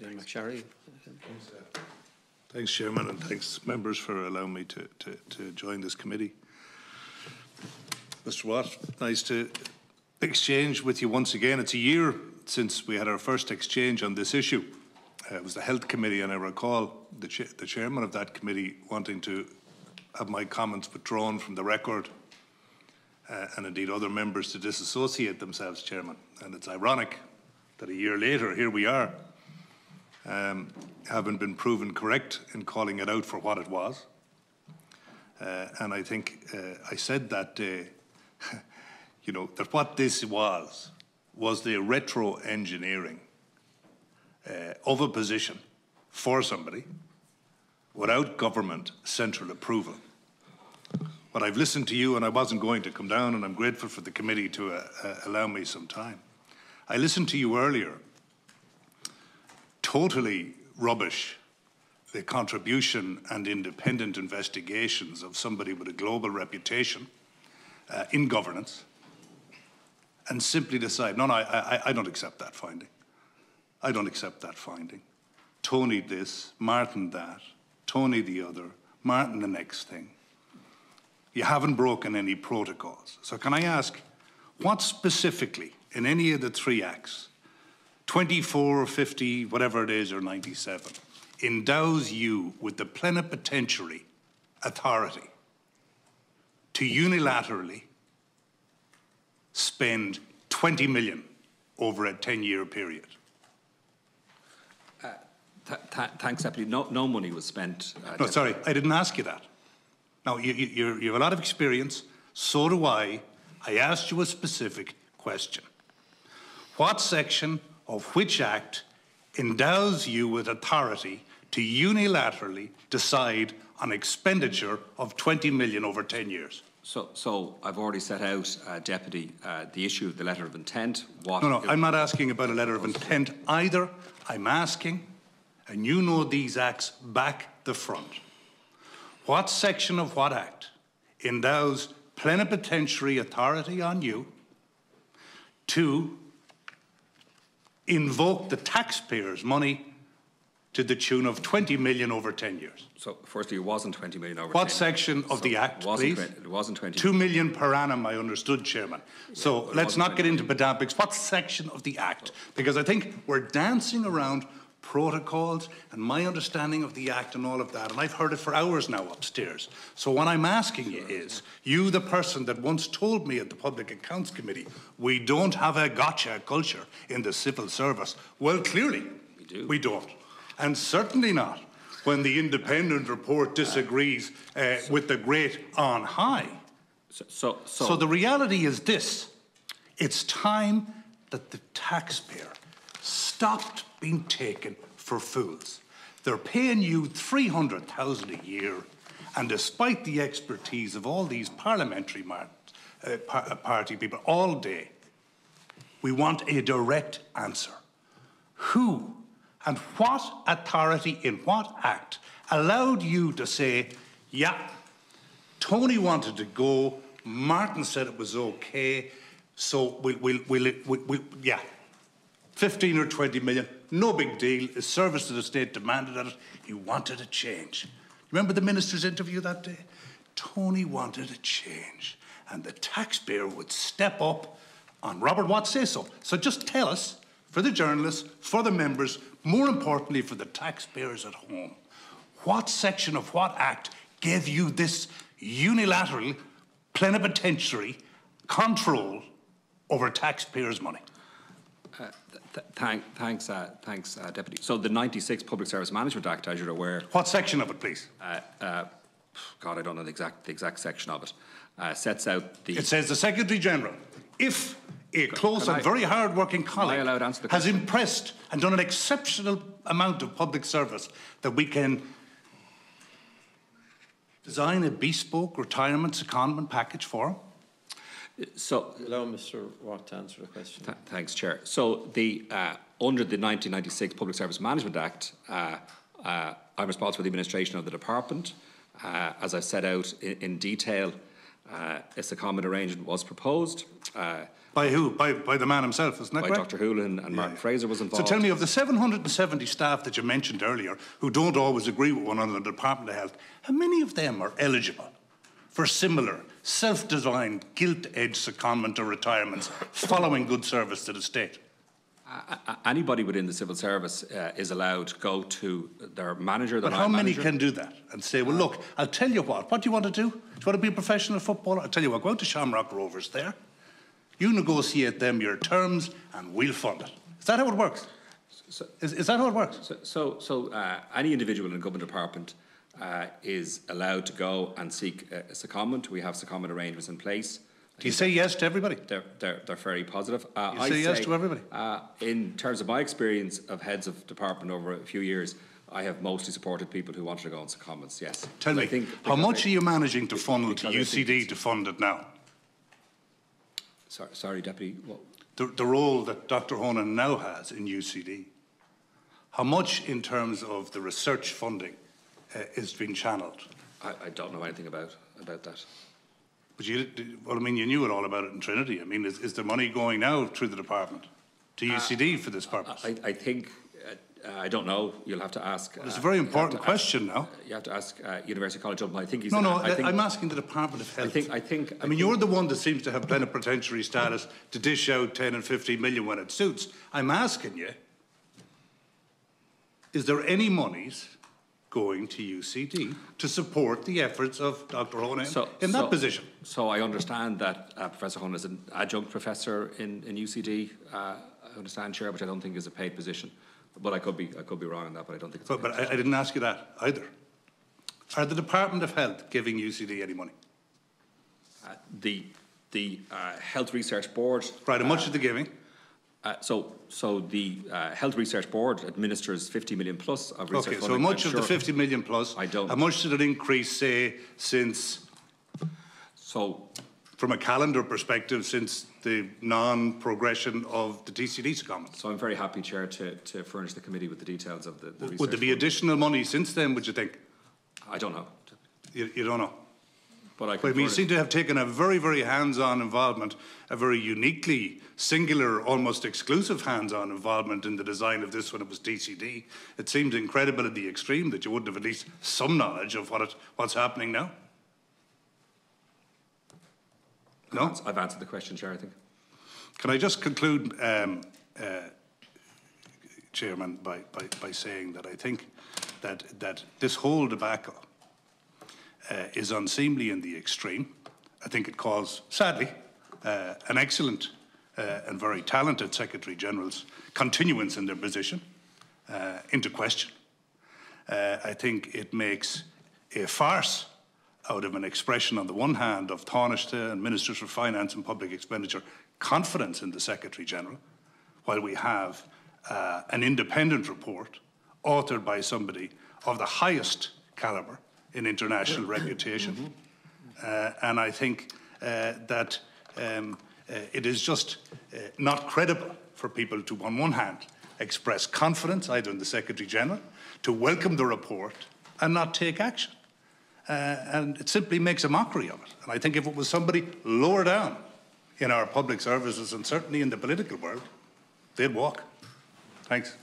Marc McSharry. Thanks, Chairman, and thanks, members, for allowing me to join this committee. Mr. Watt, nice to exchange with you once again. It's a year since we had our first exchange on this issue. It was the Health Committee, and I recall the chairman of that committee wanting to have my comments withdrawn from the record, and indeed other members to disassociate themselves, Chairman. And it's ironic that a year later, here we are, having been proven correct in calling it out for what it was. And I think I said that day, you know, that what this was the retro-engineering of a position for somebody without government central approval. But I've listened to you, and I wasn't going to come down, and I'm grateful for the committee to allow me some time. I listened to you earlier, totally rubbish the contribution and independent investigations of somebody with a global reputation in governance, and simply decide, no, I don't accept that finding. I don't accept that finding. Tony this, Martin that, Tony the other, Martin the next thing. You haven't broken any protocols. So can I ask, what specifically in any of the three acts, 24, 50, whatever it is, or 97, endows you with the plenipotentiary authority to unilaterally spend 20 million over a 10-year period? Thanks, Deputy. No money was spent. No, sorry, I didn't ask you that. Now, you have a lot of experience, so do I. I asked you a specific question. What section of which act endows you with authority to unilaterally decide on expenditure of 20 million over 10 years? So I've already set out, Deputy, the issue of the letter of intent. No, I'm not asking about a letter of intent either. I'm asking, and you know these acts back the front, what section of what act endows plenipotentiary authority on you to invoke the taxpayers' money to the tune of 20 million over 10 years? So, firstly, it wasn't 20 million over 10 What section of the Act, please? It wasn't 20 2 million per annum, I understood, Chairman. So let's not get into pedantics. What section of the Act? Because I think we're dancing around protocols and my understanding of the Act and all of that, and I've heard it for hours now upstairs. So what I'm asking you is, you, the person that once told me at the Public Accounts Committee, we don't have a gotcha culture in the civil service. Well, clearly, we don't. And certainly not when the independent report disagrees with the great on high. So the reality is this: it's time that the taxpayer stopped being taken for fools. They're paying you 300,000 a year, and despite the expertise of all these parliamentary party people all day, we want a direct answer. Who and what authority in what act allowed you to say, yeah, Tony wanted to go, Martin said it was okay, so yeah, 15 or 20 million, no big deal, his service to the state demanded it, he wanted a change. Remember the minister's interview that day? Tony wanted a change, and the taxpayer would step up on Robert Watt's say-so. So just tell us, for the journalists, for the members, more importantly for the taxpayers at home, what section of what act gave you this unilateral plenipotentiary control over taxpayers' money? Thanks, Deputy. So the 96 Public Service Management Act, as you're aware... What section of it, please? God, I don't know the exact section of it. Sets out the... It says the Secretary-General, if a close and very hard-working colleague has impressed and done an exceptional amount of public service, that we can design a bespoke retirement secondment package for him. So, allow Mr. Watt to answer the question. Thanks, Chair. So, under the 1996 Public Service Management Act, I'm responsible for the administration of the department. As I've set out in detail, a secondment arrangement was proposed. By who? By the man himself, isn't that By correct? Dr. Holohan and Martin Fraser was involved. So tell me, of the 770 staff that you mentioned earlier, who don't always agree with one another in the Department of Health, how many of them are eligible for similar self-designed gilt-edged secondment or retirements following good service to the state? Anybody within the civil service is allowed to go to their manager. But how many can do that and say, well, look, I'll tell you what do you want to do? Do you want to be a professional footballer? I'll tell you what, go out to Shamrock Rovers there. You negotiate them your terms and we'll fund it. Is that how it works? Is that how it works? So any individual in a government department is allowed to go and seek a secondment. We have secondment arrangements in place. Do you say yes to everybody? They're very positive. You say yes to everybody? In terms of my experience of heads of department over a few years, I have mostly supported people who wanted to go on secondments, yes. Tell me, how much are you managing to funnel to UCD to fund it now? Sorry, Deputy. What? The role that Dr. Holohan now has in UCD. How much in terms of the research funding is being channelled? I don't know anything about that. But well, I mean, you knew it all about it in Trinity. I mean, is there money going now through the department to UCD for this purpose? I think, I don't know. You'll have to ask. It's a very important question now. You have to ask University College Dublin. I think he's. No, I'm asking the Department of Health. I mean, you're the one that seems to have plenipotentiary status to dish out 10 and 15 million when it suits. I'm asking you, is there any monies going to UCD to support the efforts of Dr. Holohan in that position? So I understand that Professor Holohan is an adjunct professor in UCD. I understand, Chair, which I don't think is a paid position. But I could be wrong on that, but I don't think it's a paid position. I didn't ask you that either. Are the Department of Health giving UCD any money? The Health Research Board. Right, how much is they giving? So the Health Research Board administers 50 million plus of research funding. Okay, so much of the 50 million plus, I don't. How much did it increase, say, since, from a calendar perspective, since the non-progression of the TCD secondment? So I'm very happy, Chair, to furnish the committee with the details of the research. Would there be additional money since then, would you think? I don't know. You don't know? But I mean, you seem to have taken a very, very hands-on involvement, a very uniquely singular, almost exclusive hands-on involvement in the design of this when it was TCD. It seems incredible at the extreme that you wouldn't have at least some knowledge of what's happening now. No? I've answered the question, Chair, I think. Can I just conclude, Chairman, by saying that I think that this whole debacle is unseemly in the extreme. I think it calls, sadly, an excellent and very talented Secretary-General's continuance in their position into question. I think it makes a farce out of an expression on the one hand of Taoiseach and Ministers for Finance and Public Expenditure confidence in the Secretary-General, while we have an independent report authored by somebody of the highest calibre in international reputation. And I think that it is just not credible for people to, on one hand, express confidence either in the Secretary-General, to welcome the report and not take action. And it simply makes a mockery of it. And I think if it was somebody lower down in our public services and certainly in the political world, they'd walk. Thanks.